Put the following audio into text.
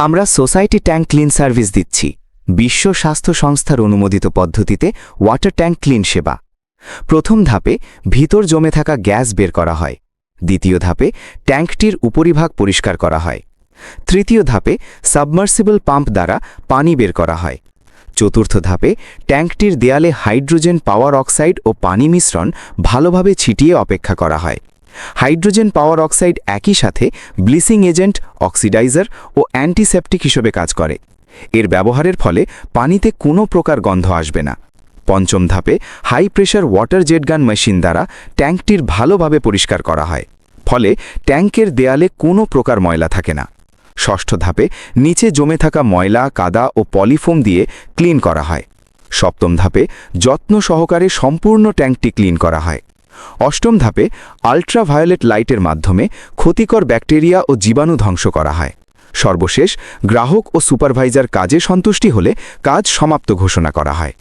আমরা society tank clean service দিচ্ছি, বিশ্ব স্বাস্থ্য সংস্থার অনুমোদিত পদ্ধতিতে ওয়াটার ট্যাঙ্ক ক্লিন সেবা। প্রথম ধাপে ভিতর জমে থাকা গ্যাস বের করা হয়। দ্বিতীয় ধাপে ট্যাঙ্কটির উপরিভাগ পরিষ্কার করা হয়। তৃতীয় ধাপে সাবমার্সিবল পাম্প দ্বারা পানি বের করা হয়। চতুর্থ ধাপে ট্যাঙ্কটির দেয়ালে হাইড্রোজেন পাওয়ার অক্সাইড ও পানি মিশ্রণ ভালোভাবে ছিটিয়ে অপেক্ষা করা হয়। হাইড্রোজেন পাওয়ার অক্সাইড একই সাথে ব্লিচিং এজেন্ট, অক্সিডাইজার ও অ্যান্টিসেপটিক হিসেবে কাজ করে। এর ব্যবহারের ফলে পানিতে কোনো প্রকার গন্ধ আসবে না। পঞ্চম ধাপে হাই প্রেশার ওয়াটার জেটগান মেশিন দ্বারা ট্যাঙ্কটির ভালোভাবে পরিষ্কার করা হয়, ফলে ট্যাঙ্কের দেয়ালে কোনো প্রকার ময়লা থাকে না। ষষ্ঠ ধাপে নিচে জমে থাকা ময়লা, কাদা ও পলিফোম দিয়ে ক্লিন করা হয়। সপ্তম ধাপে যত্ন সহকারে সম্পূর্ণ ট্যাঙ্কটি ক্লিন করা হয়। অষ্টম ধাপে আল্ট্রাভায়োলেট লাইটের মাধ্যমে ক্ষতিকর ব্যাকটেরিয়া ও জীবাণু ধ্বংস করা হয়। সর্বশেষ গ্রাহক ও সুপারভাইজার কাজে সন্তুষ্টি হলে কাজ সমাপ্ত ঘোষণা করা হয়।